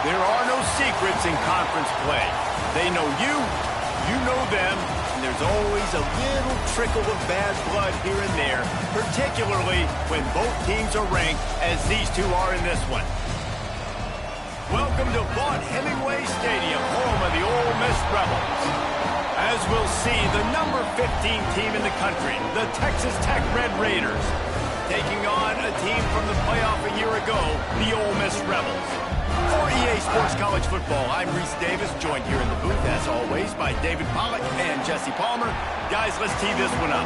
There are no secrets in conference play. They know you, you know them, and there's always a little trickle of bad blood here and there, particularly when both teams are ranked as these two are in this one. Welcome to Vaught-Hemingway Stadium, home of the Ole Miss Rebels. As we'll see, the number 15 team in the country, the Texas Tech Red Raiders, taking on a team from the playoff a year ago, the Ole Miss Rebels. For EA Sports College Football, I'm Reese Davis, joined here in the booth, as always, by David Pollack and Jesse Palmer. Guys, let's tee this one up.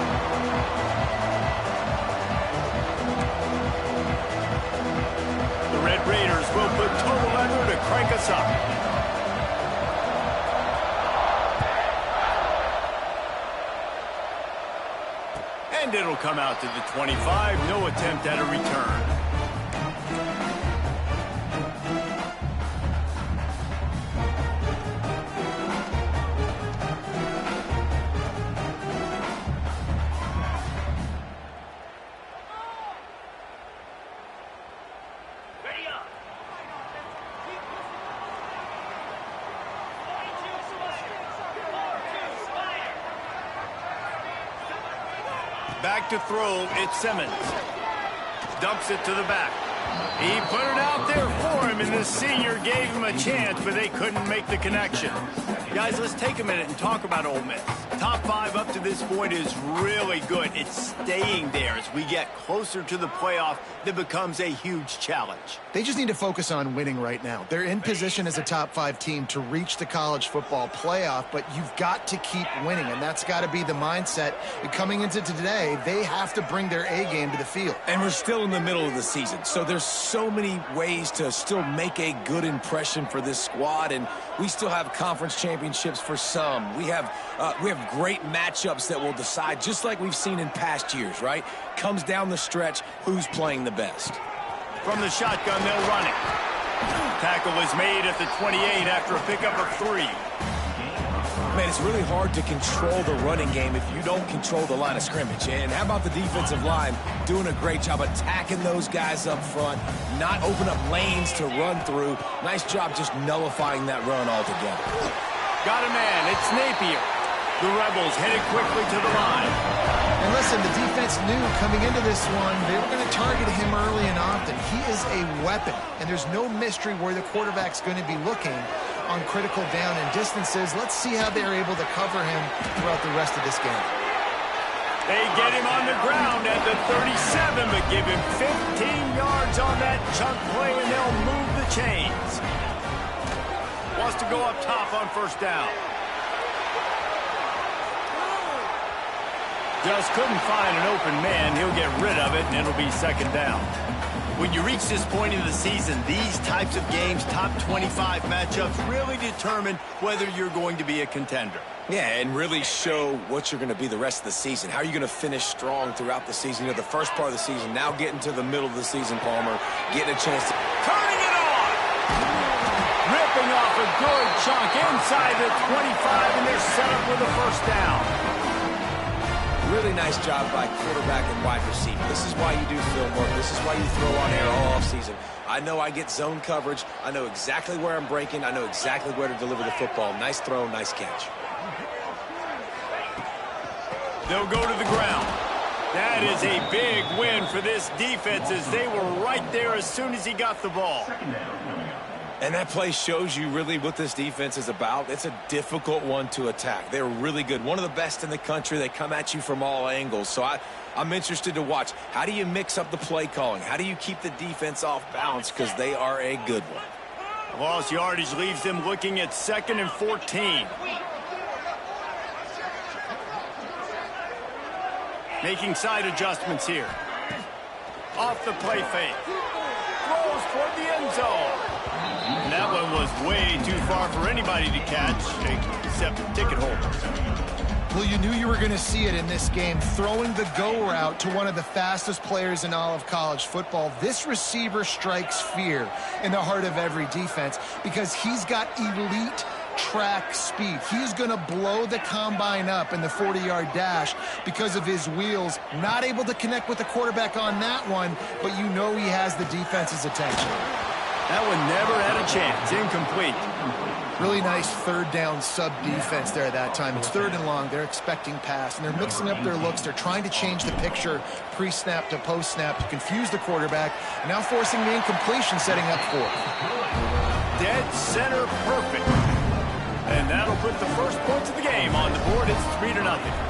The Red Raiders will put total leather to crank us up. And it'll come out to the 25. No attempt at a return. Back to throw, it's Simmons. Dumps it to the back. He put it out there for him, and the senior gave him a chance, but they couldn't make the connection. Guys, let's take a minute and talk about Ole Miss. Top 5 up to this point is really good. It's staying there as we get closer to the playoff that becomes a huge challenge. They just need to focus on winning right now. They're in position as a top 5 team to reach the college football playoff, but you've got to keep winning, and that's got to be the mindset. And coming into today, they have to bring their A game to the field. And we're still in the middle of the season, so there's so many ways to still make a good impression for this squad, and we still have conference championships for some. We have great matchups that will decide, just like we've seen in past years, right? Comes down the stretch, who's playing the best. From the shotgun, they'll run it. Tackle is made at the 28 after a pickup of 3. Man, it's really hard to control the running game if you don't control the line of scrimmage. And how about the defensive line doing a great job attacking those guys up front, not open up lanes to run through. Nice job just nullifying that run altogether. Got a man, it's Napier. The Rebels headed quickly to the line. And listen, the defense knew coming into this one, they were going to target him early and often. He is a weapon, and there's no mystery where the quarterback's going to be looking on critical down and distances. Let's see how they're able to cover him throughout the rest of this game. They get him on the ground at the 37, but give him 15 yards on that chunk play, and they'll move the chains. Wants to go up top on first down. Just couldn't find an open man. He'll get rid of it, and it'll be second down. When you reach this point in the season, these types of games, top 25 matchups, really determine whether you're going to be a contender. Yeah, and really show what you're going to be the rest of the season. How are you going to finish strong throughout the season? You know, the first part of the season, now getting to the middle of the season, Palmer, getting a chance to... Turning it on! Ripping off a good chunk inside the 25, and they're set up with a first down. Really nice job by quarterback and wide receiver. This is why you do film work. This is why you throw on air all offseason. I know I get zone coverage. I know exactly where I'm breaking. I know exactly where to deliver the football. Nice throw, nice catch. They'll go to the ground. That is a big win for this defense as they were right there as soon as he got the ball. And that play shows you really what this defense is about. It's a difficult one to attack. They're really good. One of the best in the country. They come at you from all angles. So I'm interested to watch. How do you mix up the play calling? How do you keep the defense off balance? Because they are a good one. Lost yardage leaves them looking at 2nd and 14. Making side adjustments here. Off the play fake. Throws toward the end zone. And that one was way too far for anybody to catch, except ticket holders. Well, you knew you were going to see it in this game, throwing the go route to one of the fastest players in all of college football. This receiver strikes fear in the heart of every defense because he's got elite track speed. He's going to blow the combine up in the 40-yard dash because of his wheels. Not able to connect with the quarterback on that one, but you know he has the defense's attention. That one never had a chance. Incomplete. Really nice third down sub defense there at that time. It's third and long. They're expecting pass, and they're mixing up their looks. They're trying to change the picture pre-snap to post-snap to confuse the quarterback, and now forcing the incompletion, setting up for it. Dead center perfect. And that'll put the first points of the game on the board. It's 3-0.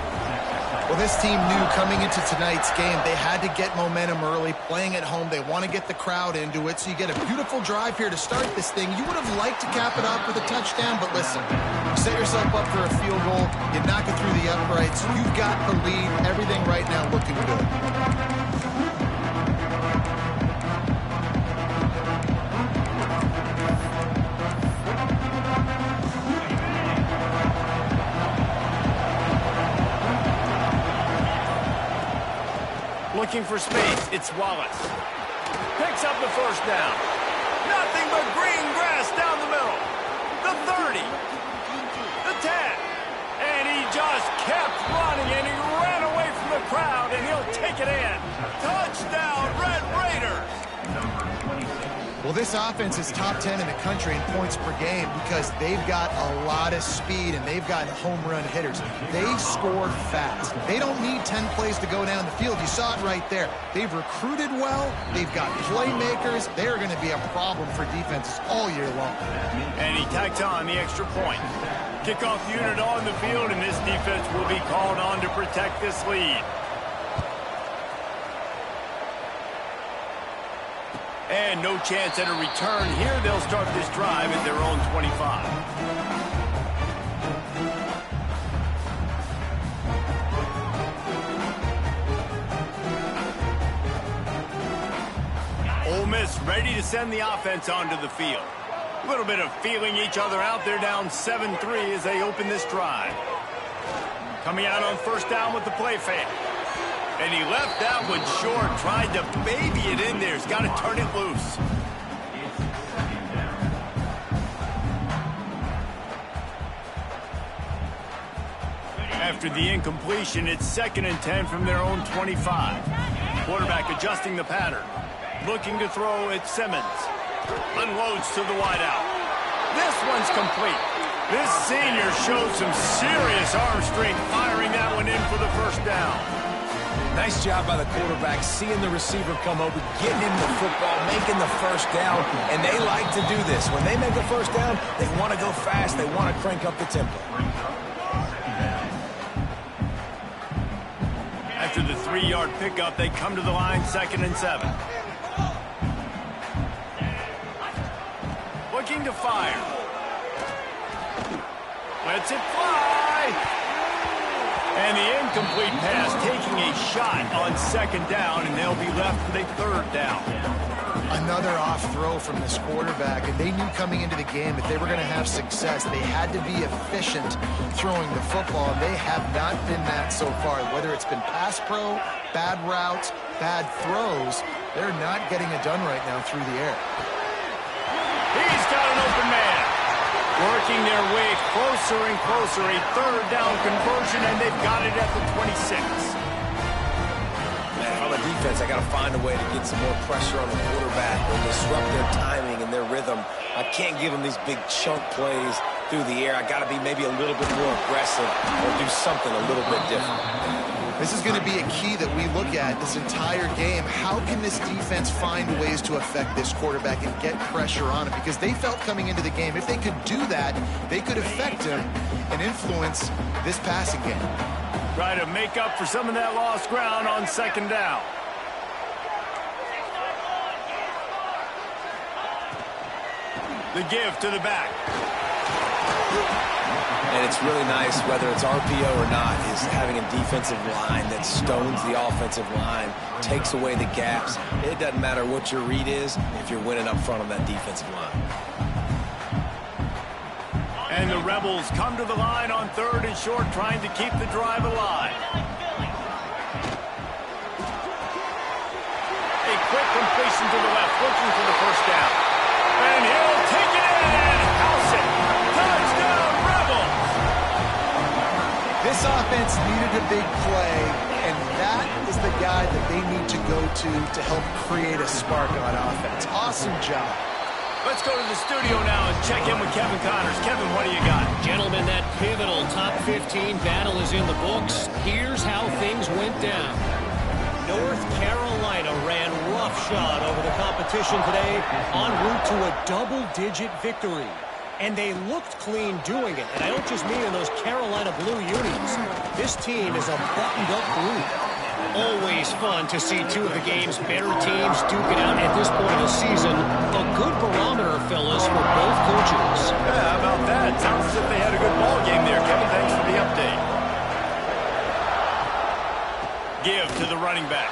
Well, this team knew coming into tonight's game they had to get momentum early, playing at home. They want to get the crowd into it, so you get a beautiful drive here to start this thing. You would have liked to cap it off with a touchdown, but listen, you set yourself up for a field goal, you knock it through the uprights, you've got the lead, everything right now looking good. Looking for space, it's Wallace. Picks up the first down. Nothing but green grass down the middle. The 30. The 10. And he just kept running, and he ran away from the crowd, and he'll take it in. Touchdown, Red Raiders. Well, this offense is top 10 in the country in points per game because they've got a lot of speed and they've got home run hitters. They score fast. They don't need 10 plays to go down the field. You saw it right there. They've recruited well. They've got playmakers. They're going to be a problem for defenses all year long. And he tacks on the extra point. Kickoff unit on the field, and this defense will be called on to protect this lead. And no chance at a return here. They'll start this drive at their own 25. Ole Miss ready to send the offense onto the field. A little bit of feeling each other out. They're down 7-3 as they open this drive. Coming out on first down with the play fake. And he left that one short, tried to baby it in there. He's got to turn it loose. After the incompletion, it's 2nd and 10 from their own 25. Quarterback adjusting the pattern. Looking to throw at Simmons. Unloads to the wideout. This one's complete. This senior showed some serious arm strength, firing that one in for the first down. Nice job by the quarterback, seeing the receiver come over, getting him the football, making the first down, and they like to do this. When they make a first down, they want to go fast, they want to crank up the tempo. After the 3-yard pickup, they come to the line, 2nd and 7. Looking to fire. Lets it fly. And the incomplete pass taking a shot on 2nd down, and they'll be left with a 3rd down. Another off throw from this quarterback, and they knew coming into the game if they were going to have success, they had to be efficient throwing the football, and they have not been that so far. Whether it's been pass pro, bad routes, bad throws, they're not getting it done right now through the air. He's got an open man. Working their way closer and closer, a 3rd down conversion, and they've got it at the 26. Man, on the defense, I got to find a way to get some more pressure on the quarterback or disrupt their timing and their rhythm. I can't give them these big chunk plays through the air. I got to be maybe a little bit more aggressive or do something a little bit different. This is going to be a key that we look at this entire game. How can this defense find ways to affect this quarterback and get pressure on him? Because they felt coming into the game, if they could do that, they could affect him and influence this passing game. Try to make up for some of that lost ground on 2nd down. The give to the back. And it's really nice, whether it's RPO or not, is having a defensive line that stones the offensive line, takes away the gaps. It doesn't matter what your read is if you're winning up front on that defensive line. And the Rebels come to the line on 3rd and short, trying to keep the drive alive. A quick completion to the left, looking for the first down. And he'll take it in and house it. Touchdown, Rebels! This offense needed a big play, and that is the guy that they need to go to help create a spark on offense. Awesome job. Let's go to the studio now and check in with Kevin Connors. Kevin, what do you got? Gentlemen, that pivotal top 15 battle is in the books. Here's how things went down. North Carolina ran roughshod over the competition today en route to a double-digit victory. And they looked clean doing it. And I don't just mean in those Carolina blue unis. This team is a buttoned-up group. Always fun to see two of the game's better teams duke it out at this point of the season. A good barometer, fellas, for both coaches. Yeah, how about that? Sounds as if they had a good ball game there. Kevin, thanks for the update. Give to the running back.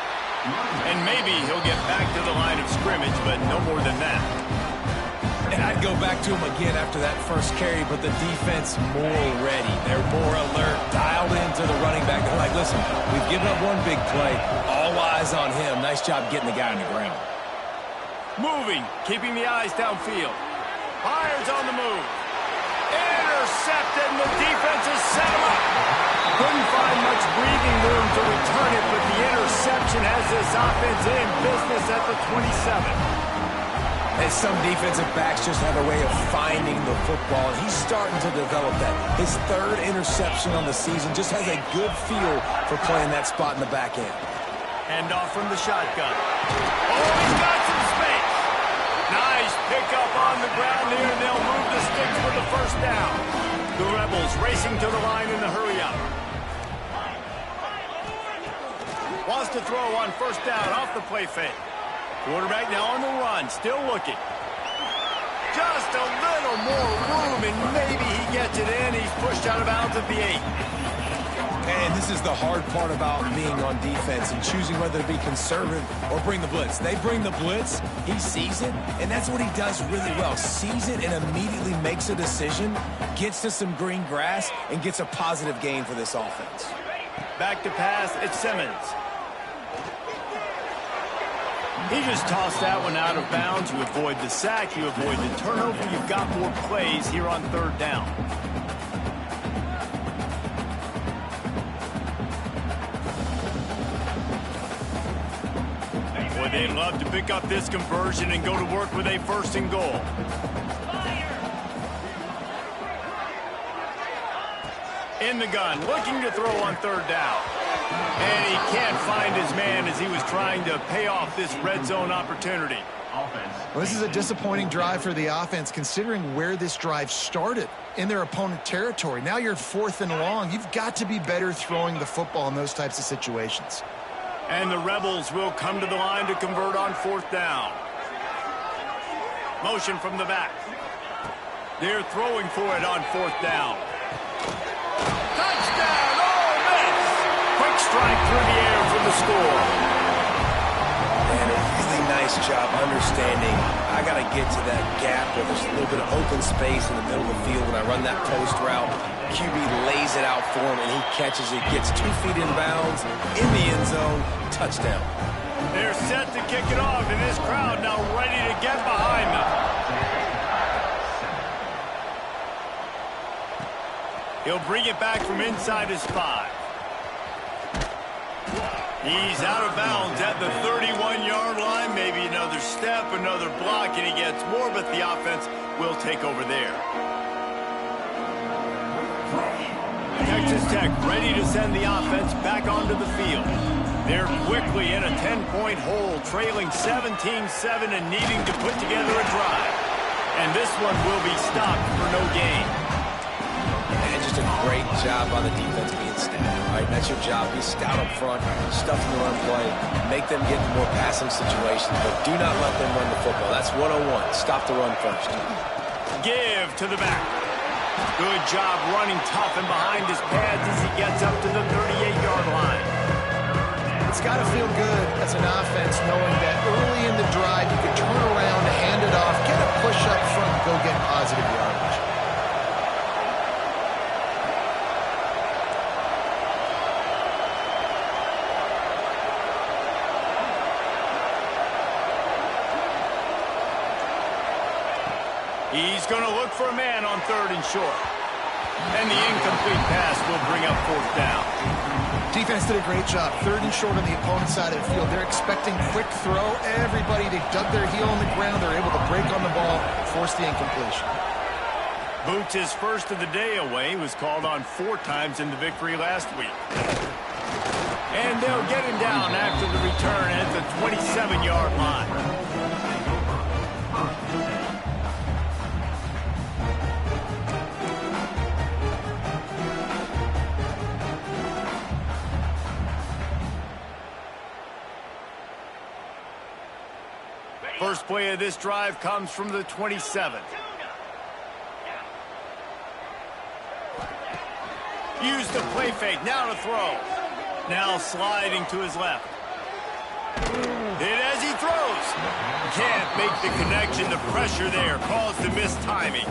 And maybe he'll get back to the line of scrimmage, but no more than that. And I'd go back to him again after that first carry, but the defense more ready. They're more alert, dialed into the running back. They're like, listen, we've given up one big play. All eyes on him. Nice job getting the guy on the ground. Moving, keeping the eyes downfield. Fires on the move. Intercepted, and the defense has set him up. Couldn't find much breathing room to return it, but the interception has this offense in business at the 27. And some defensive backs just have a way of finding the football, and he's starting to develop that. His third interception on the season just has a good feel for playing that spot in the back end. Hand off from the shotgun. Oh, he's got some space. Nice pickup on the ground here, and they'll move the sticks for the first down. The Rebels racing to the line in the hurry-up. Wants to throw on first down off the play fake. Quarterback now on the run, still looking. Just a little more room, and maybe he gets it in. He's pushed out of bounds at the 8. And this is the hard part about being on defense and choosing whether to be conservative or bring the blitz. They bring the blitz, he sees it, and that's what he does really well. Sees it and immediately makes a decision, gets to some green grass, and gets a positive gain for this offense. Back to pass, it's Simmons. He just tossed that one out of bounds. You avoid the sack, you avoid the turnover. You've got more plays here on third down. Boy, they'd love to pick up this conversion and go to work with a first and goal. In the gun, looking to throw on third down. And he can't find his man as he was trying to pay off this red zone opportunity. Well, this is a disappointing drive for the offense, considering where this drive started, in their opponent territory. Now you're 4th and long. You've got to be better throwing the football in those types of situations. And the Rebels will come to the line to convert on 4th down. Motion from the back. They're throwing for it on 4th down. Touchdown! Quick strike through the air for the score. And a really nice job understanding I got to get to that gap where there's a little bit of open space in the middle of the field when I run that post route. QB lays it out for him, and he catches it, gets 2 feet in bounds, in the end zone, touchdown. They're set to kick it off, and this crowd now ready to get behind them. He'll bring it back from inside his 5. He's out of bounds at the 31-yard line. Maybe another step, another block, and he gets more, but the offense will take over there. Texas Tech ready to send the offense back onto the field. They're quickly in a 10-point hole, trailing 17-7 and needing to put together a drive. And this one will be stopped for no gain. And just a great job on the defense being stout, right? That's your job. Be stout up front, stuff the run play, make them get in more passing situations, but do not let them run the football. That's 101. Stop the run first. Give to the back. Good job running tough and behind his pads as he gets up to the 38-yard line. It's got to feel good as an offense knowing that early in the drive you can turn around, hand it off, get a push up front, and go get positive yardage. He's going to look for a man on 3rd and short. And the incomplete pass will bring up 4th down. Defense did a great job. 3rd and short on the opponent's side of the field. They're expecting quick throw. Everybody, they dug their heel on the ground. They're able to break on the ball, force the incompletion. Boots' first of the day away was called on 4 times in the victory last week. And they'll get him down after the return at the 27-yard line. First play of this drive comes from the 27. Use the play fake, now to throw. Now sliding to his left. Hit as he throws. Can't make the connection. The pressure there caused the missed timing.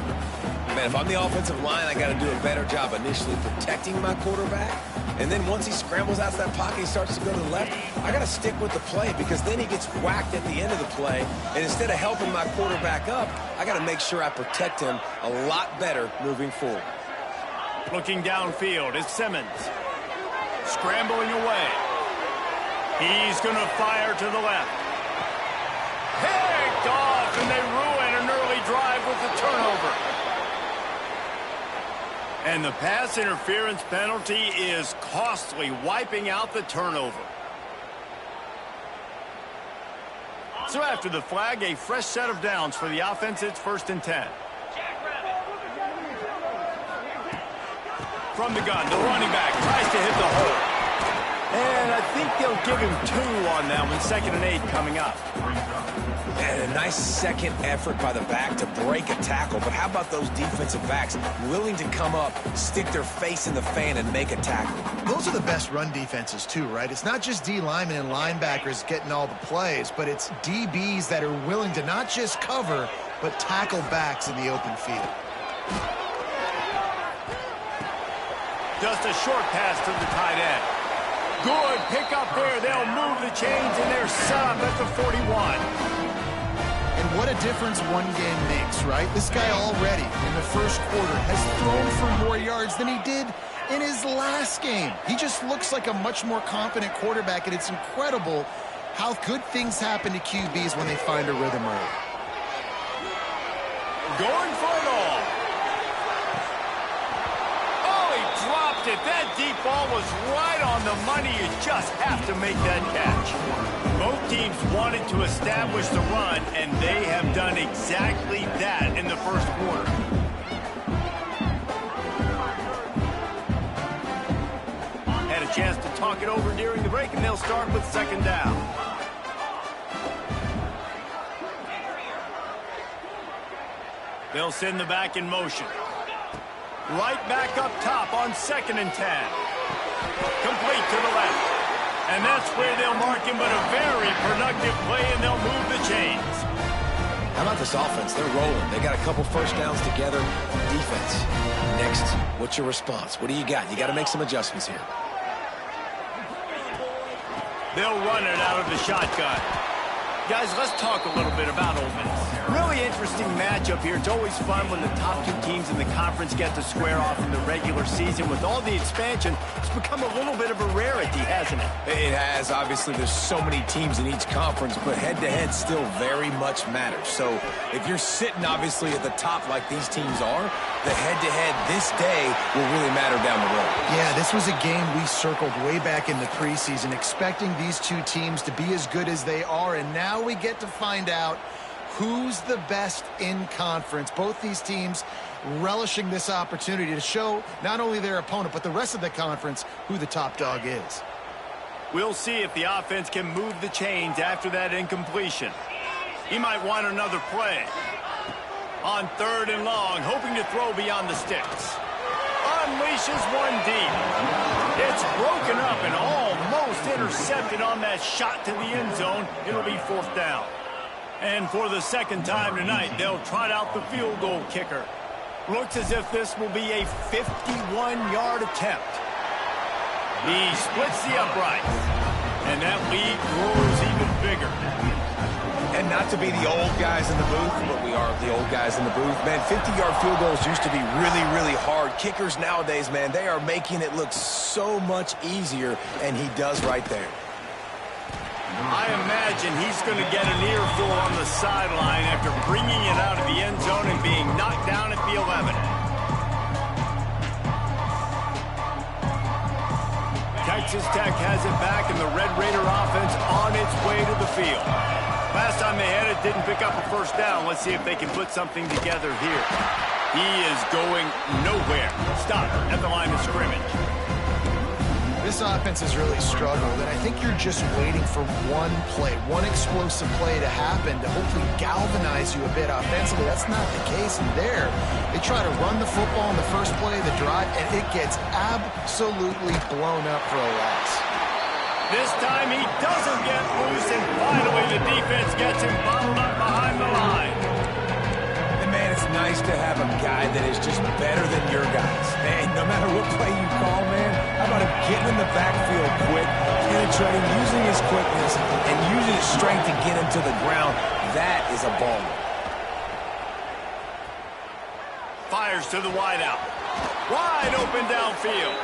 Man, if I'm the offensive line, I got to do a better job initially protecting my quarterback. And then once he scrambles out of that pocket, he starts to go to the left, I got to stick with the play because then he gets whacked at the end of the play. And instead of helping my quarterback up, I got to make sure I protect him a lot better moving forward. Looking downfield is Simmons. Scrambling away. He's going to fire to the left. Picked off, and they ruin an early drive with the turnover. And the pass interference penalty is costly, wiping out the turnover. So after the flag, a fresh set of downs for the offense. It's 1st and 10. From the gun, the running back tries to hit the hole. And I think they'll give him 2 on that one. 2nd and 8 coming up. And a nice second effort by the back to break a tackle. But how about those defensive backs willing to come up, stick their face in the fan, and make a tackle? Those are the best run defenses, too, right? It's not just D linemen and linebackers getting all the plays, but it's DBs that are willing to not just cover, but tackle backs in the open field. Just a short pass to the tight end. Good pick up there. They'll move the chains, and they're set up at the 41. And what a difference one game makes, right? This guy already in the first quarter has thrown for more yards than he did in his last game. He just looks like a much more confident quarterback, and it's incredible how good things happen to QBs when they find a rhythm early. Going for it all. Dropped it. That deep ball was right on the money. You just have to make that catch. Both teams wanted to establish the run, and they have done exactly that in the first quarter. Had a chance to talk it over during the break, and they'll start with 2nd down. They'll send the back in motion. Right back up top on 2nd and 10. Complete to the left. And that's where they'll mark him, but a very productive play, and they'll move the chains. How about this offense? They're rolling. They got a couple first downs together. Defense. Next, what's your response? What do you got? You got to make some adjustments here. They'll run it out of the shotgun. Guys, let's talk a little bit about Ole Miss. Really interesting matchup here. It's always fun when the top 2 teams in the conference get to square off in the regular season. With all the expansion, it's become a little bit of a rarity, hasn't it? It has. Obviously, there's so many teams in each conference, but head-to-head still very much matters. So if you're sitting, obviously, at the top like these teams are, the head-to-head this day will really matter down the road. Yeah, this was a game we circled way back in the preseason, expecting these 2 teams to be as good as they are, and now we get to find out who's the best in conference. Both these teams relishing this opportunity to show not only their opponent, but the rest of the conference who the top dog is. We'll see if the offense can move the chains after that incompletion. He might want another play. On 3rd and long, hoping to throw beyond the sticks. Unleashes one deep. It's broken up and almost intercepted on that shot to the end zone. It'll be 4th down. And for the 2nd time tonight, they'll trot out the field goal kicker. Looks as if this will be a 51-yard attempt. He splits the uprights, and that lead grows even bigger. And not to be the old guys in the booth, but we are the old guys in the booth. Man, 50-yard field goals used to be really, really hard. Kickers nowadays, man, they are making it look so much easier, and he does right there. I imagine he's going to get an earful on the sideline after bringing it out of the end zone and being knocked down at the 11. Texas Tech has it back, and the Red Raider offense on its way to the field. Last time they had it, didn't pick up a first down. Let's see if they can put something together here. He is going nowhere. Stop at the line of scrimmage. This offense has really struggled, and I think you're just waiting for one play, one explosive play to happen to hopefully galvanize you a bit offensively. That's not the case in there. They try to run the football in the first play of the drive, and it gets absolutely blown up for a loss. This time he doesn't get loose, and finally the defense gets him bottled up behind the line. And man, it's nice to have a guy that is just better than your guys. And no matter what play you call, man, how about him getting in the backfield quick, penetrating, using his quickness, and using his strength to get him to the ground. That is a baller. Fires to the wideout. Wide open downfield.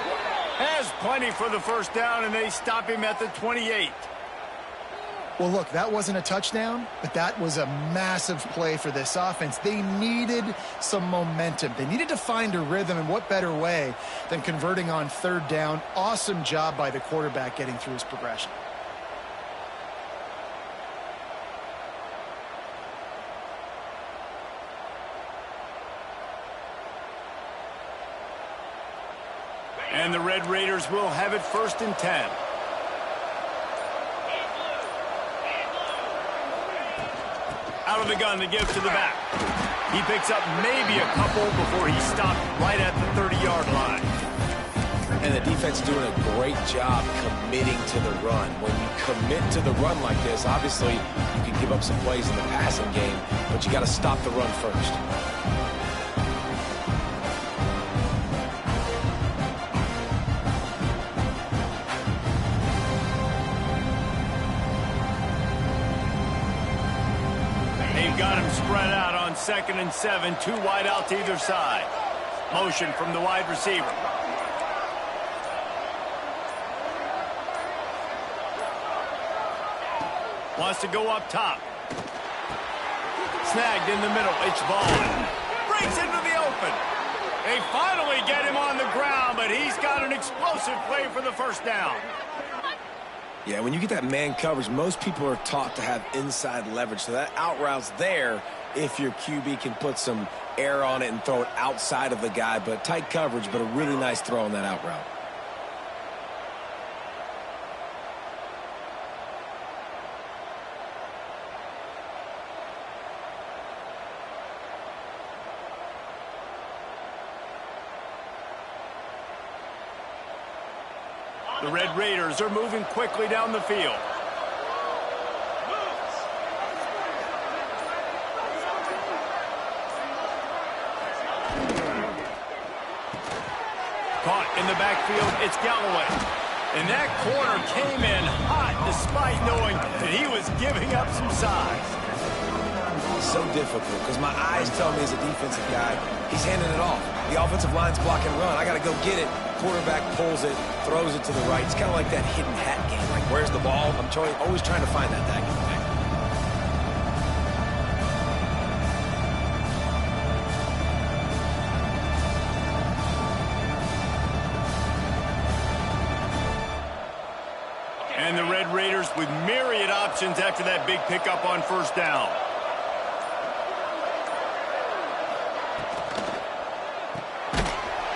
Has plenty for the first down, and they stop him at the 28. Well, look, that wasn't a touchdown, but that was a massive play for this offense. They needed some momentum. They needed to find a rhythm, and what better way than converting on third down. Awesome job by the quarterback getting through his progression. And the Red Raiders will have it 1st and 10. Out of the gun to give to the back. He picks up maybe a couple before he stopped right at the 30-yard line. And the defense is doing a great job committing to the run. When you commit to the run like this, obviously you can give up some plays in the passing game, but you got to stop the run first. Got him spread out on 2nd and 7, 2 wide out to either side. Motion from the wide receiver. Wants to go up top. Snagged in the middle. It's Vaughn. Breaks into the open. They finally get him on the ground, but he's got an explosive play for the first down. Yeah, when you get that man coverage, most people are taught to have inside leverage. So that out route's there if your QB can put some air on it and throw it outside of the guy. But tight coverage, but a really nice throw on that out route. The Red Raiders are moving quickly down the field. Caught in the backfield, it's Galloway. And that corner came in hot despite knowing that he was giving up some size. So difficult because my eyes tell me as a defensive guy, he's handing it off. The offensive line's blocking run. I got to go get it. Quarterback pulls it, throws it to the right. It's kind of like that hidden hat game. Like, where's the ball? I'm always trying to find that back. And the Red Raiders with myriad options after that big pickup on first down.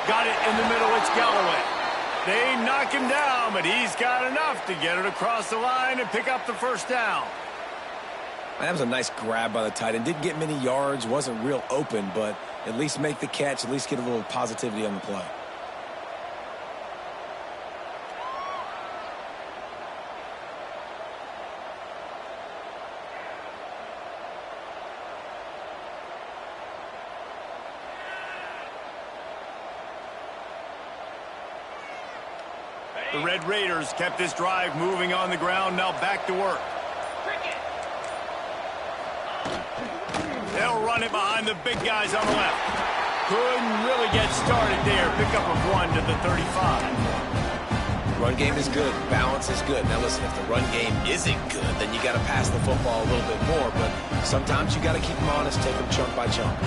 Got it in the middle, it's Galloway. They knock him down, but he's got enough to get it across the line and pick up the first down. That was a nice grab by the tight end. Didn't get many yards, wasn't real open, but at least make the catch, at least get a little positivity on the play. The Red Raiders kept this drive moving on the ground, now back to work. They'll run it behind the big guys on the left. Couldn't really get started there. Pickup of 1 to the 35. Run game is good. Balance is good. Now listen, if the run game isn't good, then you got to pass the football a little bit more. But sometimes you got to keep them honest, take them chunk by chunk.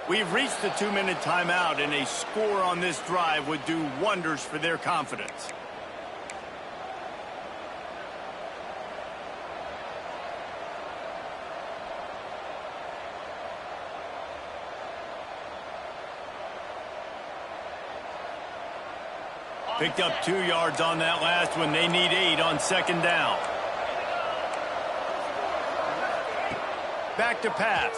We've reached the 2-minute timeout, and a score on this drive would do wonders for their confidence. Picked up 2 yards on that last one. They need 8 on 2nd down. Back to pass.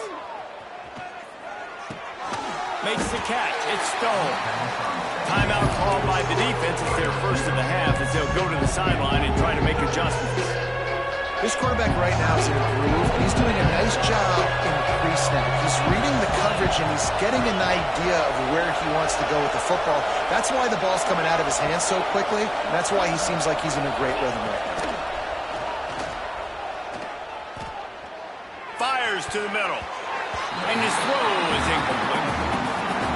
Makes the catch. It's Stone. Timeout called by the defense. It's their first of the half as they'll go to the sideline and try to make adjustments. This quarterback right now is in a groove, and he's doing a nice job in pre-snap. He's reading the coverage, and he's getting an idea of where he wants to go with the football. That's why the ball's coming out of his hands so quickly, and that's why he seems like he's in a great rhythm right now. Fires to the middle. And his throw is incomplete.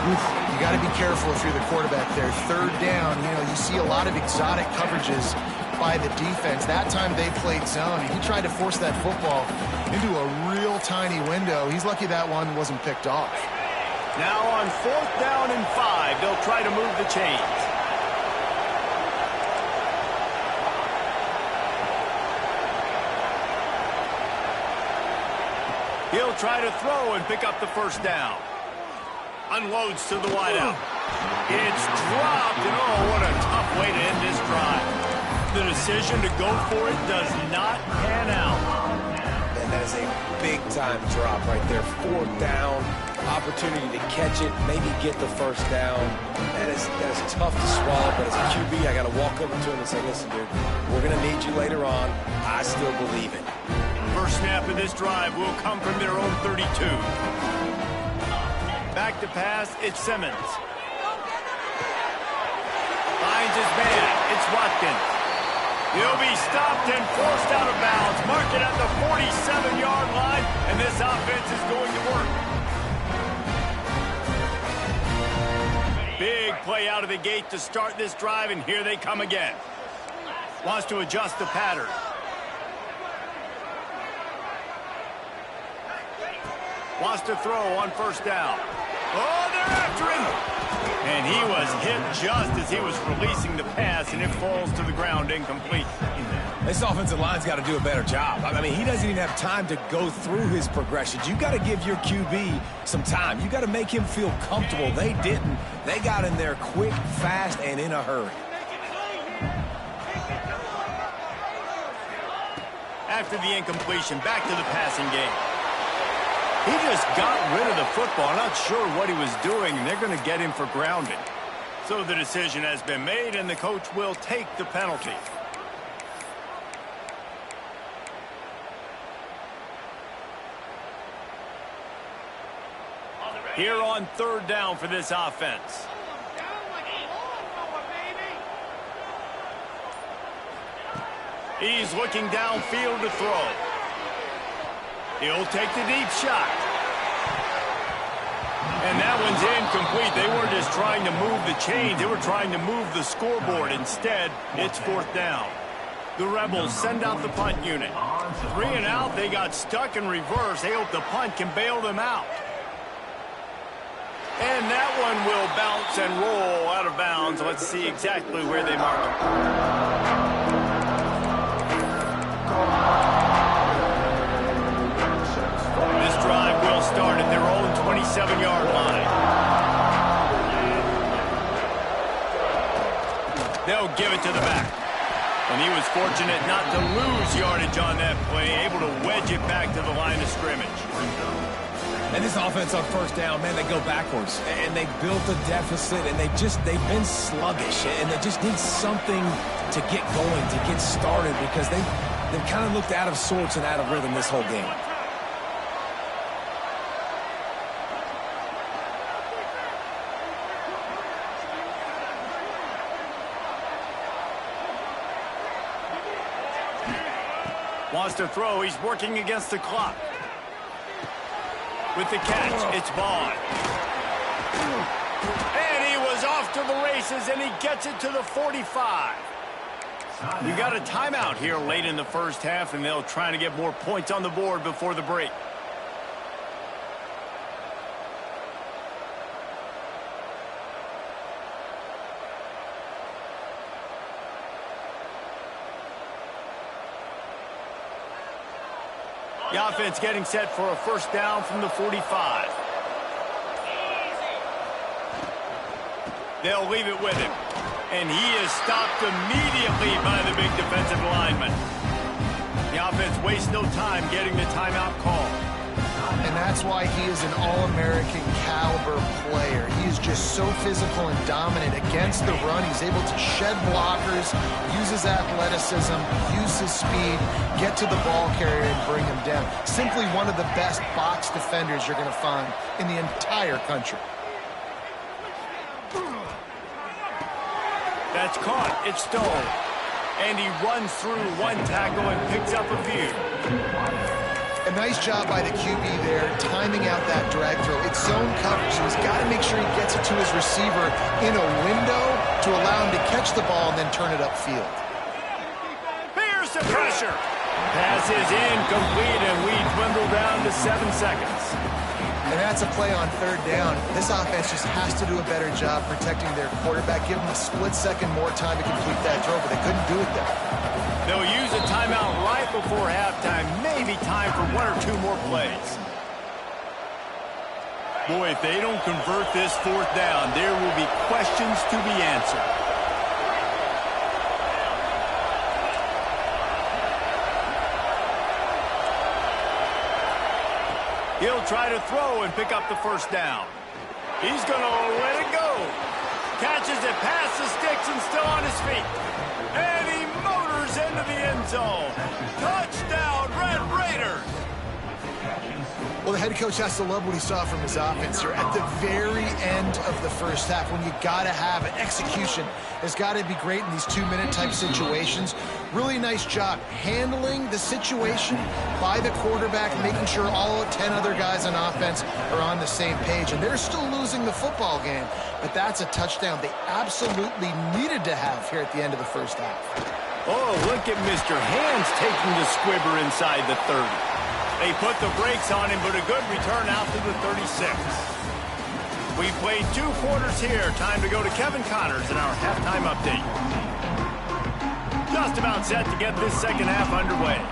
You got to be careful if you're the quarterback there. 3rd down, you see a lot of exotic coverages by the defense. That time they played zone, and he tried to force that football into a real tiny window. He's lucky that one wasn't picked off. Now on 4th down and 5, they'll try to move the chains. He'll try to throw and pick up the 1st down. Unloads to the wideout. It's dropped, and oh, what a tough way to end this drive. The decision to go for it does not pan out. And that is a big-time drop right there. 4th down, opportunity to catch it, maybe get the 1st down. That is tough to swallow, but as a QB, I got to walk over to him and say, listen, dude, we're going to need you later on. I still believe it. First snap of this drive will come from their own 32. Back to pass, it's Simmons. Finds his man, it's Watkins. He'll be stopped and forced out of bounds. Mark it at the 47-yard line, and this offense is going to work. Big play out of the gate to start this drive, and here they come again. Wants to adjust the pattern. Wants to throw on 1st down. Oh, they're after him! And he was hit just as he was releasing the pass, and it falls to the ground incomplete. This offensive line's got to do a better job. I mean, he doesn't even have time to go through his progressions. You got to give your QB some time. You got to make him feel comfortable. They didn't. They got in there quick, fast, and in a hurry. After the incompletion, back to the passing game. He just got rid of the football. Not sure what he was doing, and they're going to get him for grounding. So the decision has been made, and the coach will take the penalty. Here on 3rd down for this offense. He's looking downfield to throw. He'll take the deep shot. And that one's incomplete. They weren't just trying to move the chains. They were trying to move the scoreboard. Instead, it's 4th down. The Rebels send out the punt unit. 3 and out. They got stuck in reverse. They hope the punt can bail them out. And that one will bounce and roll out of bounds. Let's see exactly where they mark it. This drive will start at their own 27-yard line. They'll give it to the back. And he was fortunate not to lose yardage on that play, able to wedge it back to the line of scrimmage. And this offense on first down, man, they go backwards. And they built a deficit, and they've been sluggish. And they just need something to get going, to get started, because they've kind of looked out of sorts and out of rhythm this whole game. Wants to throw. He's working against the clock. With the catch, it's Vaughn. And he was off to the races, and he gets it to the 45. We got a timeout here late in the first half, and they'll try to get more points on the board before the break. The offense getting set for a first down from the 45. They'll leave it with him. And he is stopped immediately by the big defensive lineman. The offense wastes no time getting the timeout call. And that's why he is an All-American caliber player. He is just so physical and dominant against the run. He's able to shed blockers, use his athleticism, use his speed, get to the ball carrier and bring him down. Simply one of the best box defenders you're going to find in the entire country. That's caught. It's Stone. And he runs through one tackle and picks up a few. A nice job by the QB there, timing out that drag throw. It's zone coverage, so he's got to make sure he gets it to his receiver in a window to allow him to catch the ball and then turn it upfield. Here's the pressure. Pass is incomplete, and we dwindle down to 7 seconds. And that's a play on third down. This offense just has to do a better job protecting their quarterback. Give him a split second more time to complete that throw, but they couldn't do it there. They'll use a timeout right before halftime. Maybe time for 1 or 2 more plays. Boy, if they don't convert this fourth down, there will be questions to be answered. He'll try to throw and pick up the first down. He's going to let it go. Catches it past the sticks and still on his feet. And he motors into the end zone. Touchdown, Red Raiders. Well, the head coach has to love what he saw from his offense here at the very end of the first half when you got to have it. Execution has got to be great in these 2-minute type situations. Really nice job handling the situation by the quarterback, making sure all 10 other guys on offense are on the same page. And they're still losing the football game, but that's a touchdown they absolutely needed to have here at the end of the first half. Oh, look at Mr. Hands taking the squibber inside the 30. They put the brakes on him, but a good return out to the 36. We played 2 quarters here. Time to go to Kevin Connors in our halftime update. Just about set to get this second half underway.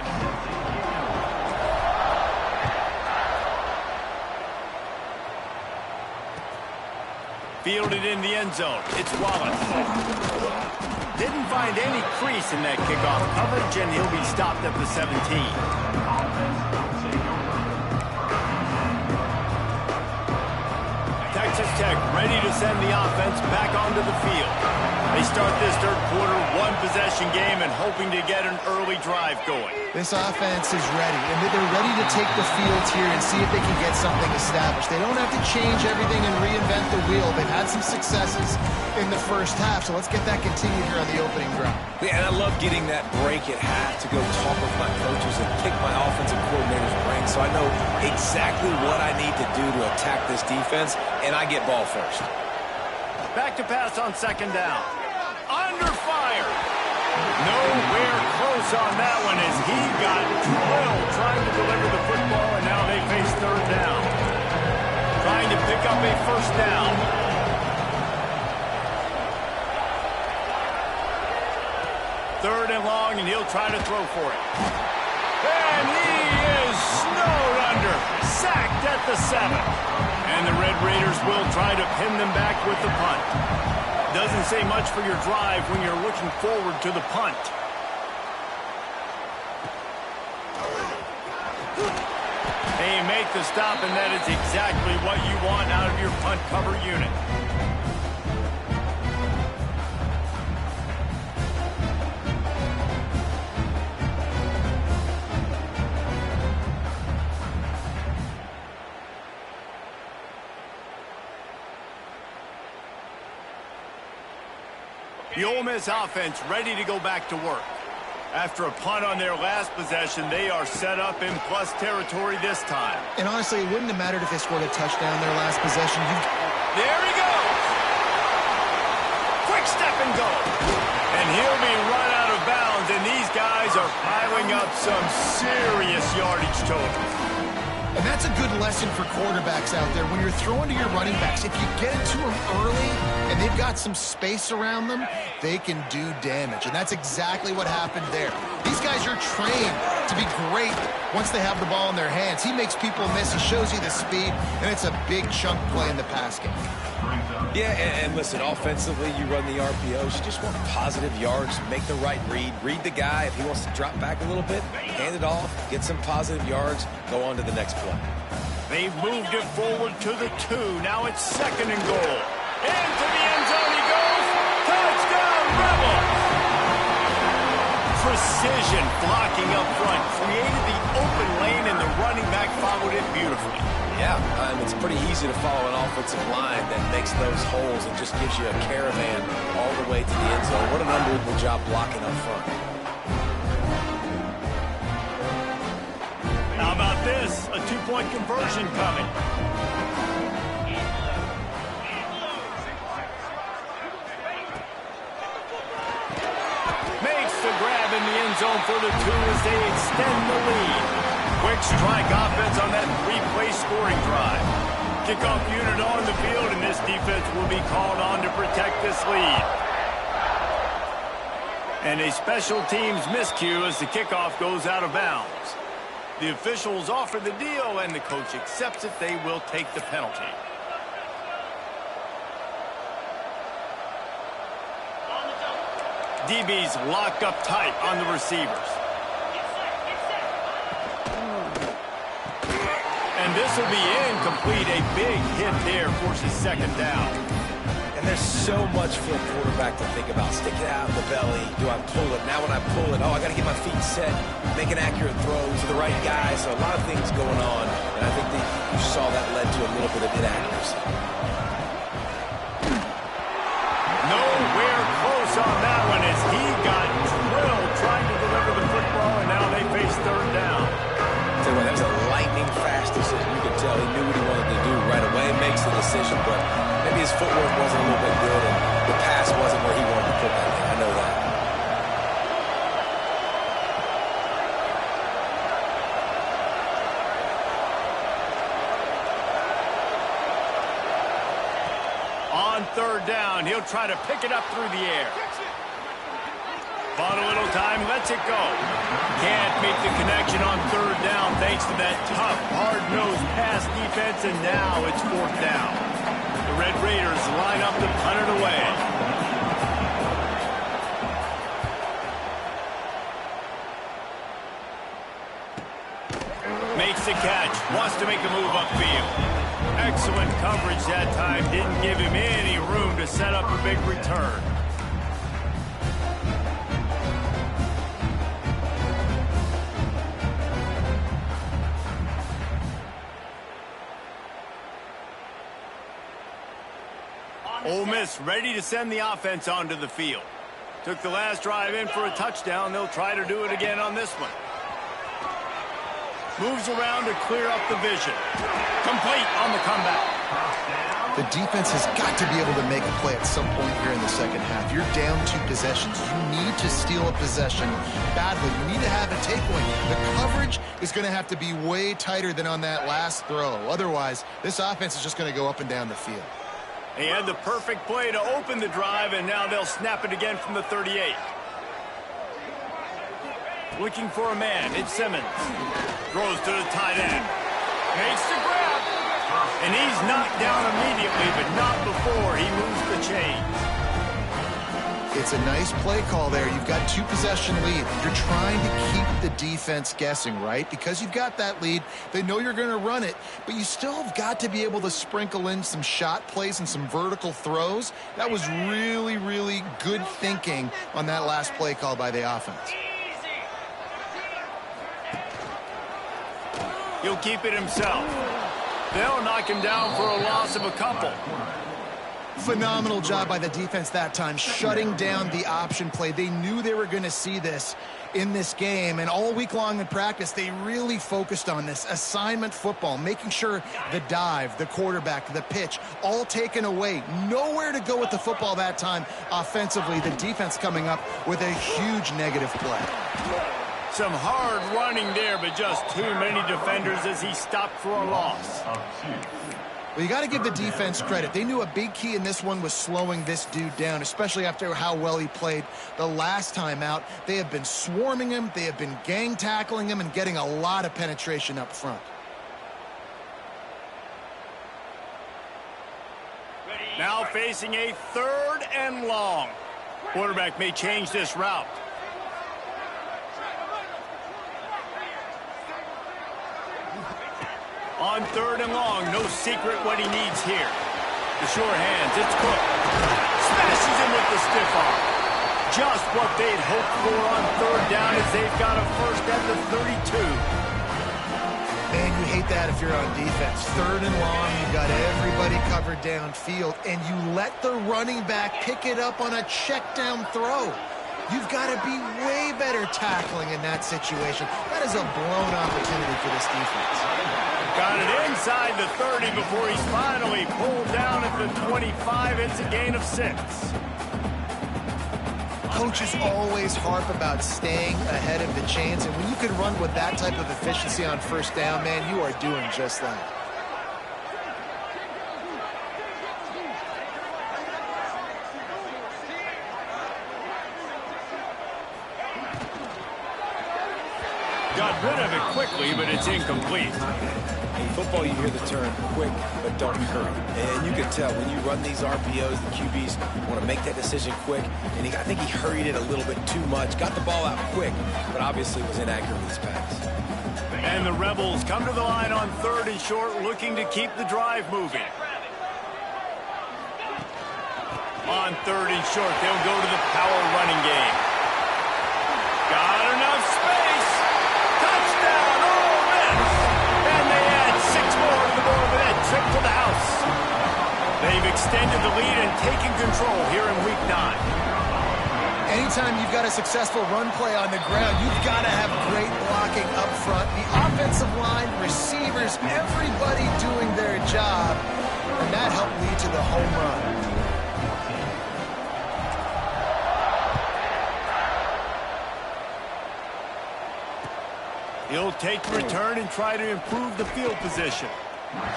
Fielded in the end zone. It's Wallace. Didn't find any crease in that kickoff coverage, and he'll be stopped at the 17. Texas Tech ready to send the offense back onto the field. They start this third quarter 1-possession game and hoping to get an early drive going. This offense is ready, and they're ready to take the field here and see if they can get something established. They don't have to change everything and reinvent the wheel. They've had some successes in the first half, so let's get that continued here on the opening drive. Yeah, and I love getting that break at half to go talk with my coaches and pick my offensive coordinator's brain so I know exactly what I need to do to attack this defense, and I get ball first. Back to pass on second down. Under fire. Nowhere close on that one as he got drilled trying to deliver the football, and now they face third down. Trying to pick up a first down. Third and long, and he'll try to throw for it. And he is snowed under. Sacked at the 7. And the Red Raiders will try to pin them back with the punt. Doesn't say much for your drive when you're looking forward to the punt. They make the stop, and that is exactly what you want out of your punt cover unit. The Ole Miss offense ready to go back to work. After a punt on their last possession, they are set up in plus territory this time. And honestly, it wouldn't have mattered if they scored a touchdown their last possession. There he goes! Quick step and go. And he'll be run out of bounds, and these guys are piling up some serious yardage totals. And that's a good lesson for quarterbacks out there. When you're throwing to your running backs, if you get it to them early and they've got some space around them, they can do damage. And that's exactly what happened there. These guys are trained to be great once they have the ball in their hands. He makes people miss. He shows you the speed, and it's a big chunk play in the pass game. Yeah, and listen, offensively, you run the RPOs. You just want positive yards, make the right read. Read the guy. If he wants to drop back a little bit, hand it off, get some positive yards, go on to the next play. They've moved it forward to the 2. Now it's 2nd and goal. Into the end zone he goes. Touchdown, Rebels! Precision blocking up front. Created the open lane, and the running back followed it beautifully. Yeah, it's pretty easy to follow an offensive line that makes those holes and just gives you a caravan all the way to the end zone. What an unbelievable job blocking up front. How about this? A 2-point conversion coming. Makes the grab in the end zone for the 2 as they extend the lead. Quick strike offense on that 3-play scoring drive. Kickoff unit on the field, and this defense will be called on to protect this lead. And a special teams miscue as the kickoff goes out of bounds. The officials offer the deal, and the coach accepts it. They will take the penalty. DB's locked up tight on the receivers. And this will be incomplete. A big hit there forces 2nd down. And there's so much for a quarterback to think about. Stick it out in the belly. Do I pull it? Now when I pull it, I got to get my feet set, make an accurate throw to the right guy. So a lot of things going on. And I think that you saw that led to a little bit of inaccuracy. Nowhere close on that one as he got drilled trying to deliver the football, and now they face 3rd down. Tell you what, that was a lightning fast decision. You could tell he knew what he wanted to do right away. Makes the decision, but maybe his footwork wasn't a little bit good, and the pass wasn't where he wanted to put that in. I know that. On 3rd down, he'll try to pick it up through the air. Bought a little time, lets it go. Can't make the connection on 3rd down thanks to that tough, hard-nosed pass defense, and now it's 4th down. The Red Raiders line up to punt it away. Makes the catch, wants to make a move upfield. Excellent coverage that time, didn't give him any room to set up a big return. Ole Miss ready to send the offense onto the field. Took the last drive in for a touchdown. They'll try to do it again on this one. Moves around to clear up the vision. Complete on the comeback. The defense has got to be able to make a play at some point here in the 2nd half. You're down 2 possessions. You need to steal a possession badly. You need to have a takeaway. The coverage is going to have to be way tighter than on that last throw. Otherwise, this offense is just going to go up and down the field. He had the perfect play to open the drive, and now they'll snap it again from the 38. Looking for a man. It's Simmons. Throws to the tight end. Makes the grab. And he's knocked down immediately, but not before he moves the chains. It's a nice play call there. You've got 2-possession lead. You're trying to keep the defense guessing, right? Because you've got that lead, they know you're going to run it, but you still have got to be able to sprinkle in some shot plays and some vertical throws. That was really, really good thinking on that last play call by the offense. He'll keep it himself. They'll knock him down for a loss of a couple. Phenomenal job by the defense that time, shutting down the option play. They knew they were going to see this in this game, and all week long in practice, they really focused on this assignment football, making sure the dive, the quarterback, the pitch, all taken away. Nowhere to go with the football that time offensively. The defense coming up with a huge negative play. Some hard running there, but just too many defenders as he stopped for a loss. Well, you got to give the defense credit. They knew a big key in this one was slowing this dude down, especially after how well he played the last time out. They have been swarming him. They have been gang tackling him and getting a lot of penetration up front. Now facing a 3rd and long. Quarterback may change this route. On 3rd and long, no secret what he needs here. The sure hands, it's Cook. Smashes him with the stiff arm. Just what they'd hoped for on 3rd down as they've got a first at the 32. Man, you hate that if you're on defense. 3rd and long, you got everybody covered downfield, and you let the running back pick it up on a check down throw. You've got to be way better tackling in that situation. That is a blown opportunity for this defense. Got it inside the 30 before he's finally pulled down at the 25. It's a gain of 6. Coaches always harp about staying ahead of the chains, and when you can run with that type of efficiency on 1st down, man, you are doing just that. Got rid of it quickly, but it's incomplete. In football, you hear the term quick, but don't hurry. And you can tell when you run these RPOs, the QBs want to make that decision quick. And I think he hurried it a little bit too much. Got the ball out quick, but obviously was inaccurate with his pass. And the Rebels come to the line on 3rd and short, looking to keep the drive moving. On 3rd and short, they'll go to the power running game. Got enough space. Touchdown, Ole Miss. And they add 6 more to the board with that trip to the house. They've extended the lead and taken control here in Week 9. Anytime you've got a successful run play on the ground, you've got to have great blocking up front. The offensive line, receivers, everybody doing their job. And that helped lead to the home run. He'll take the return and try to improve the field position.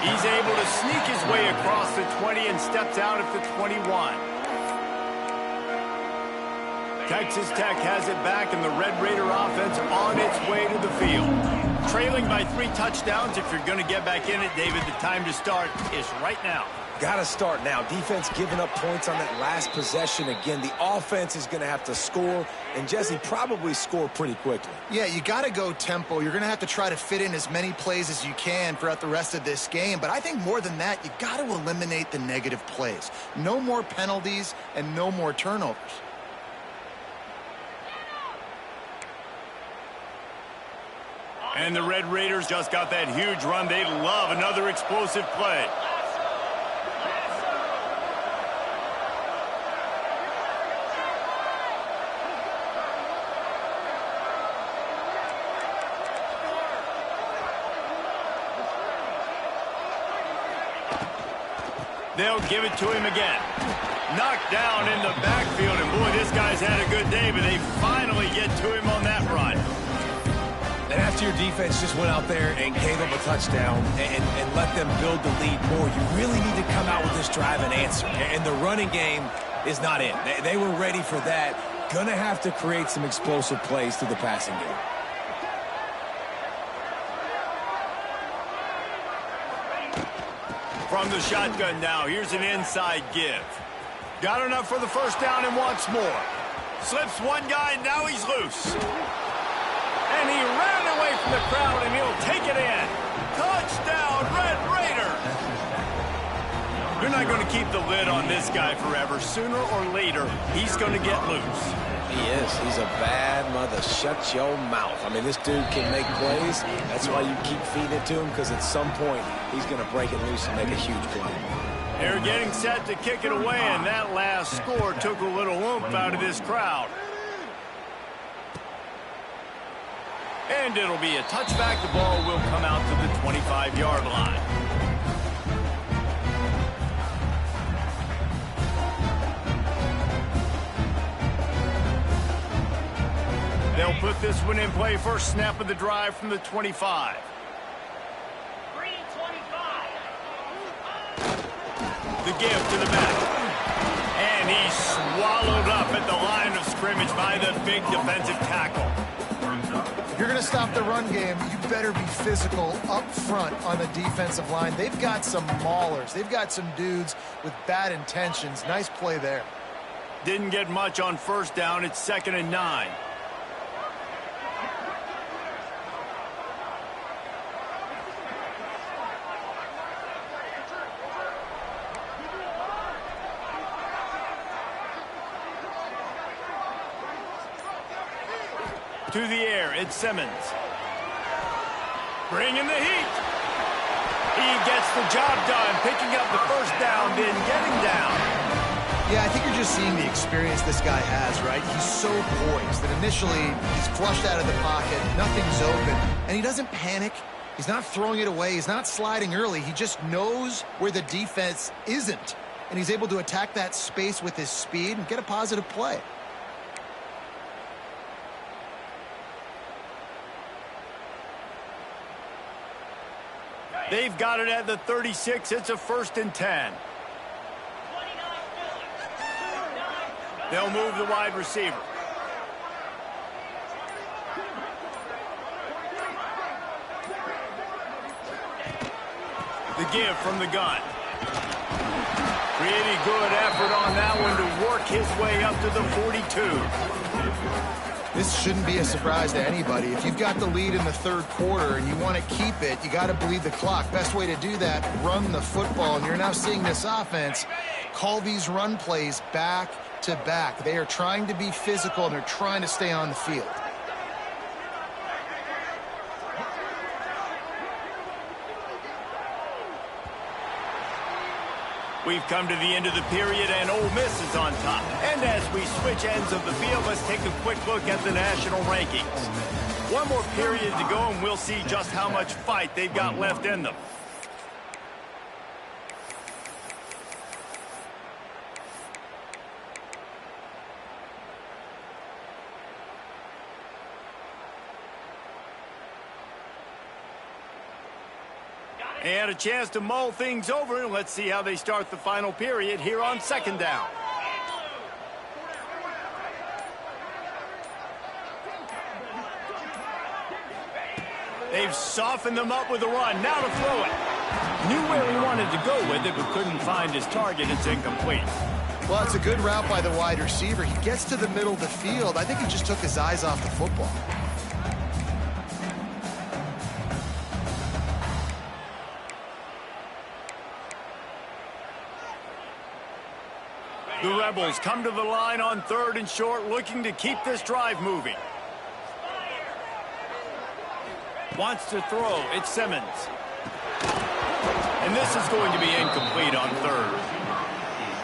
He's able to sneak his way across the 20 and steps out at the 21. Texas Tech has it back, and the Red Raider offense on its way to the field. Trailing by 3 touchdowns. If you're going to get back in it, David, the time to start is right now. Got to start now. Defense giving up points on that last possession. Again, the offense is going to have to score, and Jesse probably score pretty quickly. Yeah, you got to go tempo. You're going to have to try to fit in as many plays as you can throughout the rest of this game. But I think more than that, you got to eliminate the negative plays. No more penalties and no more turnovers. And the Red Raiders just got that huge run. They love another explosive play. They'll give it to him again. Knocked down in the backfield, and boy, this guy's had a good day, but they finally get to him on that run. And after your defense just went out there and gave them a touchdown and let them build the lead more, you really need to come out with this drive and answer. And the running game is not in. They were ready for that. Going to have to create some explosive plays through the passing game. From the shotgun now, here's an inside give. Got enough for the first down and wants more. Slips one guy, now he's loose. And he ran away from the crowd, and he'll take it in. Touchdown, Red Raider! You're not going to keep the lid on this guy forever. Sooner or later, he's going to get loose. He is. He's a bad mother. Shut your mouth. I mean, this dude can make plays. That's why you keep feeding it to him, because at some point, he's going to break it loose and make a huge play. They're getting set to kick it away, and that last score took a little oomph out of this crowd. And it'll be a touchback. The ball will come out to the 25-yard line. They'll put this one in play. First snap of the drive from the 25. The give to the back. And he's swallowed up at the line of scrimmage by the big defensive tackle. If you're going to stop the run game, you better be physical up front on the defensive line. They've got some maulers. They've got some dudes with bad intentions. Nice play there. Didn't get much on first down. It's 2nd and 9. To the air, it's Simmons. Bringing the heat. He gets the job done, picking up the first down, then getting down. Yeah, I think you're just seeing the experience this guy has, right? He's so poised that initially he's flushed out of the pocket, nothing's open, and he doesn't panic. He's not throwing it away. He's not sliding early. He just knows where the defense isn't, and he's able to attack that space with his speed and get a positive play. They've got it at the 36. It's a 1st and 10. They'll move the wide receiver. The give from the gun. Pretty good effort on that one to work his way up to the 42. This shouldn't be a surprise to anybody. If you've got the lead in the 3rd quarter and you want to keep it, you got to bleed the clock. Best way to do that, run the football. And you're now seeing this offense call these run plays back to back. They are trying to be physical, and they're trying to stay on the field. We've come to the end of the period, and Ole Miss is on top. And as we switch ends of the field, let's take a quick look at the national rankings. One more period to go, and we'll see just how much fight they've got left in them. And a chance to mull things over, and let's see how they start the final period here on 2nd down. They've softened them up with a run. Now to throw it. Knew where he wanted to go with it, but couldn't find his target. It's incomplete. Well, it's a good route by the wide receiver. He gets to the middle of the field. I think he just took his eyes off the football. The Rebels come to the line on 3rd and short, looking to keep this drive moving. Wants to throw. It's Simmons. And this is going to be incomplete on 3rd.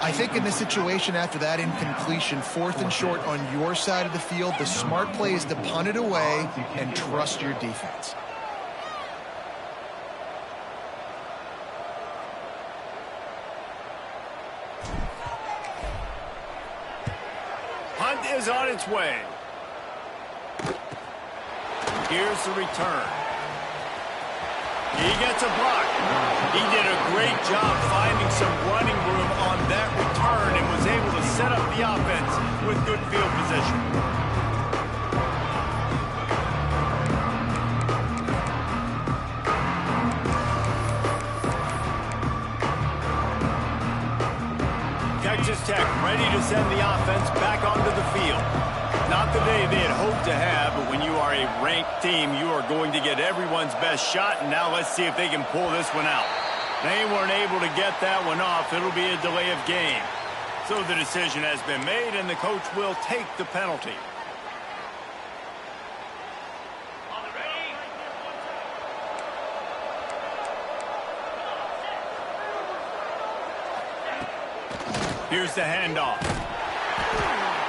I think in this situation after that incompletion, 4th and short on your side of the field, the smart play is to punt it away and trust your defense. Punt is on its way. Here's the return. He gets a block. He did a great job finding some running room on that return and was able to set up the offense with good field position. Texas Tech ready to send the offense back onto the field. Not the day they had hoped to have, but when you are a ranked team, you are going to get everyone's best shot, and now let's see if they can pull this one out. They weren't able to get that one off. It'll be a delay of game. So the decision has been made, and the coach will take the penalty. Here's the handoff.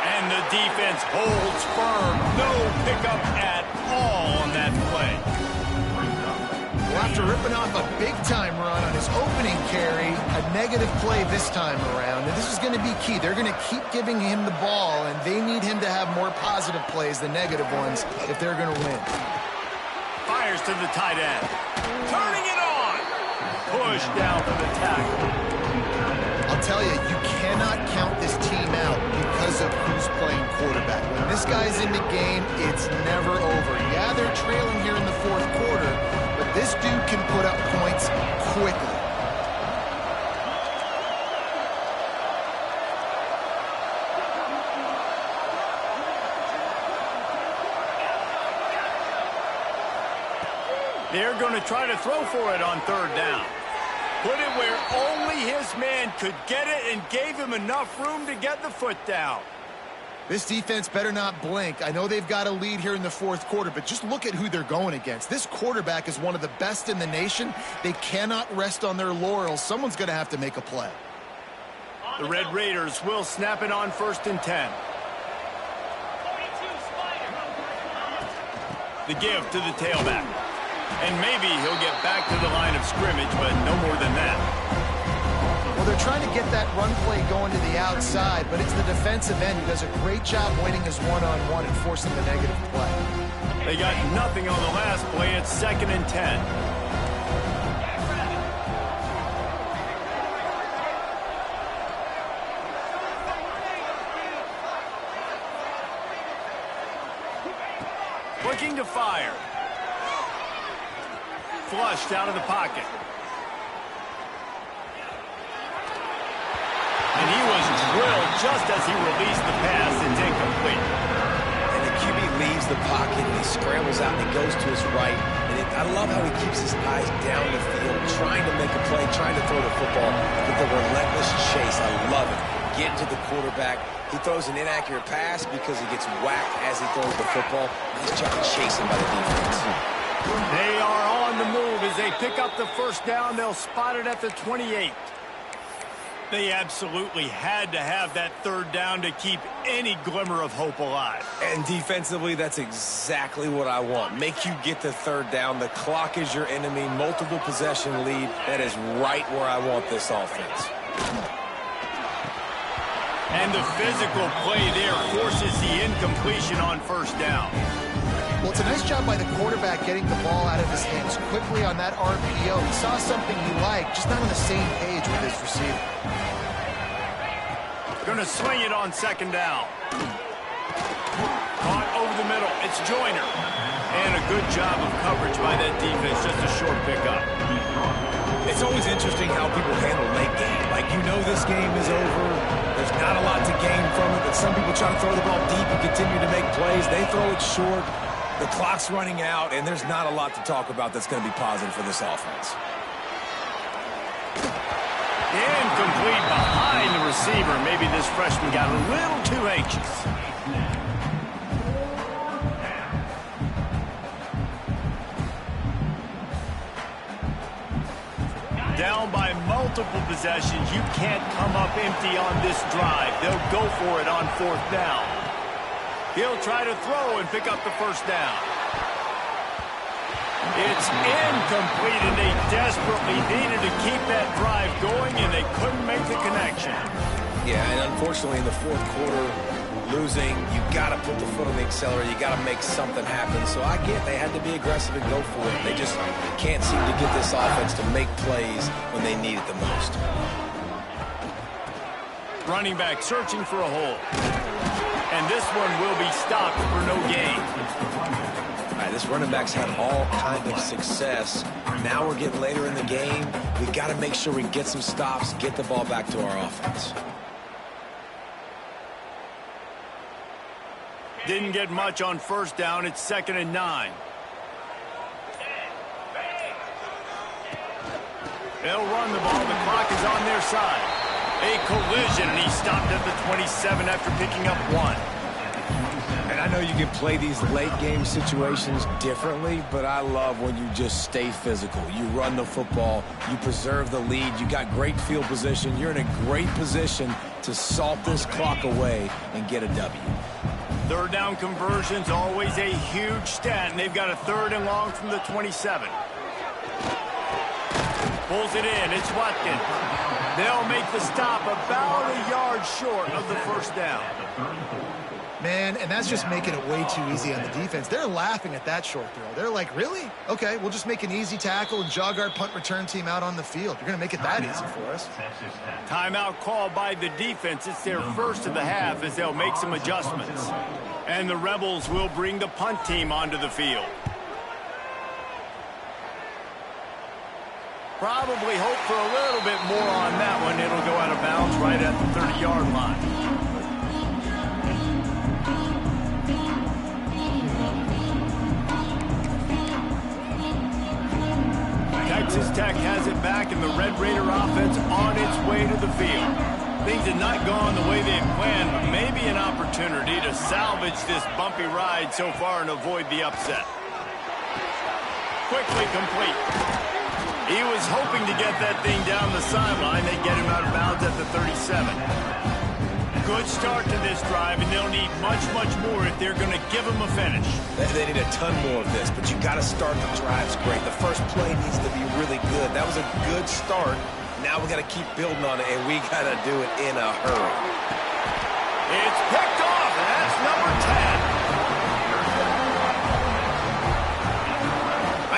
And the defense holds firm. No pickup at all on that play. Well, after ripping off a big-time run on his opening carry, a negative play this time around. And this is going to be key. They're going to keep giving him the ball, and they need him to have more positive plays than negative ones if they're going to win. Fires to the tight end. Turning it on. Push down for the tackle. I'll tell you, you cannot count this team out because of who's playing quarterback. When this guy's in the game, it's never over. Yeah, they're trailing here in the fourth quarter, but this dude can put up points quickly. They're going to try to throw for it on third down. Put it where only his man could get it and gave him enough room to get the foot down. This defense better not blink. I know they've got a lead here in the fourth quarter, but just look at who they're going against. This quarterback is one of the best in the nation. They cannot rest on their laurels. Someone's going to have to make a play. The Red Raiders will snap it on 1st and 10. The give to the tailback. And maybe he'll get back to the line of scrimmage, but no more than that. Well, they're trying to get that run play going to the outside, but it's the defensive end who does a great job winning his one-on-one and forcing the negative play. They got nothing on the last play. It's 2nd and 10. Looking to fire. Flushed out of the pocket. And he was drilled just as he released the pass. It's incomplete. And the QB leaves the pocket, and he scrambles out, and he goes to his right. And I love how he keeps his eyes down the field, trying to make a play, trying to throw the football with a relentless chase. I love it. Getting to the quarterback. He throws an inaccurate pass because he gets whacked as he throws the football. Nice job chasing by the defense. They are on the move as they pick up the first down. They'll spot it at the 28. They absolutely had to have that third down to keep any glimmer of hope alive. And defensively, that's exactly what I want. Make you get the third down. The clock is your enemy. Multiple possession lead. That is right where I want this offense. And the physical play there forces the incompletion on first down. Well, it's a nice job by the quarterback getting the ball out of his hands quickly on that RPO. He saw something he liked, just not on the same page with his receiver. Going to swing it on 2nd down. Caught over the middle. It's Joyner. And a good job of coverage by that defense. Just a short pickup. It's always interesting how people handle late game. Like, you know this game is over. There's not a lot to gain from it, but some people try to throw the ball deep and continue to make plays. They throw it short. The clock's running out, and there's not a lot to talk about that's going to be positive for this offense. Incomplete behind the receiver. Maybe this freshman got a little too anxious. Down by multiple possessions. You can't come up empty on this drive. They'll go for it on 4th down. He'll try to throw and pick up the first down. It's incomplete, and they desperately needed to keep that drive going, and they couldn't make the connection. Yeah, and unfortunately in the fourth quarter, losing, you got to put the foot on the accelerator. You got to make something happen. So I get they had to be aggressive and go for it. They just can't seem to get this offense to make plays when they need it the most. Running back searching for a hole. And this one will be stopped for no gain. All right, this running back's had all kind of success. Now we're getting later in the game. We've got to make sure we get some stops, get the ball back to our offense. Didn't get much on first down. It's 2nd and 9. They'll run the ball. The clock is on their side. A collision, and he stopped at the 27 after picking up 1. And I know you can play these late-game situations differently, but I love when you just stay physical. You run the football. You preserve the lead. You got great field position. You're in a great position to salt this clock away and get a W. Third down conversion's always a huge stat, and they've got a 3rd and long from the 27. Pulls it in. It's Watkins. They'll make the stop about a yard short of the first down. Man, and that's just making it way too easy on the defense. They're laughing at that short throw. They're like, really? Okay, we'll just make an easy tackle and jog our punt return team out on the field. You're going to make it that easy for us. Timeout called by the defense. It's their first of the half as they'll make some adjustments. And the Rebels will bring the punt team onto the field. Probably hope for a little bit more on that one. It'll go out of bounds right at the 30-yard line. Texas Tech has it back, and the Red Raider offense on its way to the field. Things have not gone the way they had planned, but maybe an opportunity to salvage this bumpy ride so far and avoid the upset. Quickly complete. He was hoping to get that thing down the sideline. They get him out of bounds at the 37. Good start to this drive, and they'll need much, much more if they're going to give him a finish. They need a ton more of this, but you got to start the drives great. The first play needs to be really good. That was a good start. Now we got to keep building on it, and we got to do it in a hurry. It's picked off, and that's number 10.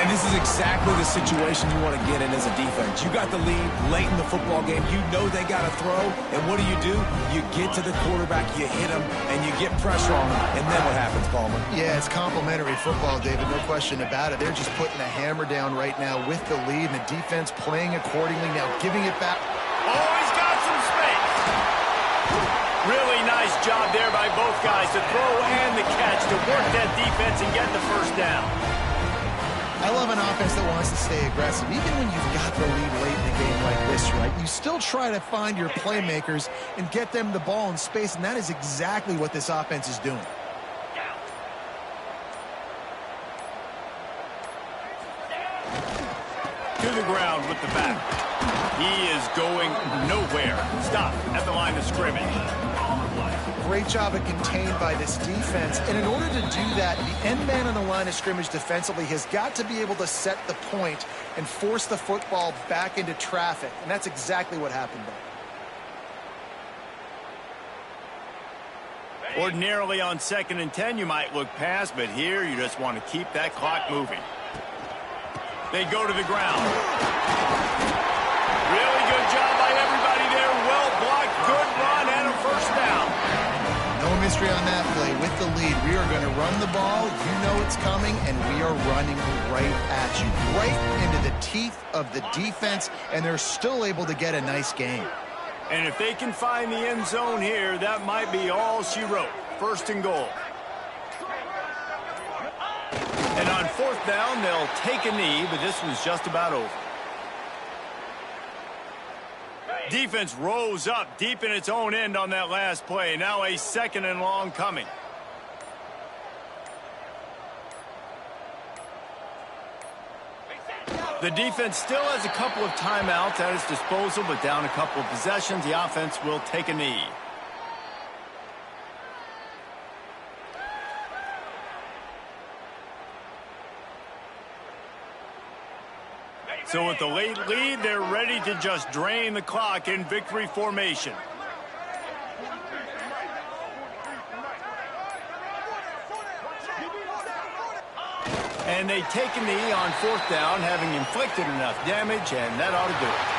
And this is exactly the situation you want to get in as a defense. You got the lead late in the football game. You know they got to throw, and what do? You get to the quarterback, you hit him, and you get pressure on him, and then what happens, Palmer? Yeah, it's complimentary football, David, no question about it. They're just putting the hammer down right now with the lead, and the defense playing accordingly, now giving it back. Oh, he's got some space. Really nice job there by both guys, the throw and the catch, to work that defense and get the first down. I love an offense that wants to stay aggressive. Even when you've got the lead late in a game like this, right, you still try to find your playmakers and get them the ball in space, and that is exactly what this offense is doing. To the ground with the back. He is going nowhere. Stop at the line of scrimmage. Great job of contained by this defense. And in order to do that, the end man on the line of scrimmage defensively has got to be able to set the point and force the football back into traffic. And that's exactly what happened there. Ordinarily on 2nd and 10, you might look past, but here you just want to keep that clock moving. They go to the ground. Really good job by everybody there. Well blocked, good run, and a first down. No mystery on that play. With the lead, we are going to run the ball. You know it's coming, and we are running right at you. Right into the teeth of the defense, and they're still able to get a nice game. And if they can find the end zone here, that might be all she wrote. 1st and goal. And on 4th down, they'll take a knee, but this one's just about over. Defense rose up deep in its own end on that last play. Now a 2nd and long coming. The defense still has a couple of timeouts at its disposal, but down a couple of possessions, the offense will take a knee. So with the late lead, they're ready to just drain the clock in victory formation. And they take a knee on 4th down, having inflicted enough damage, and that ought to do it.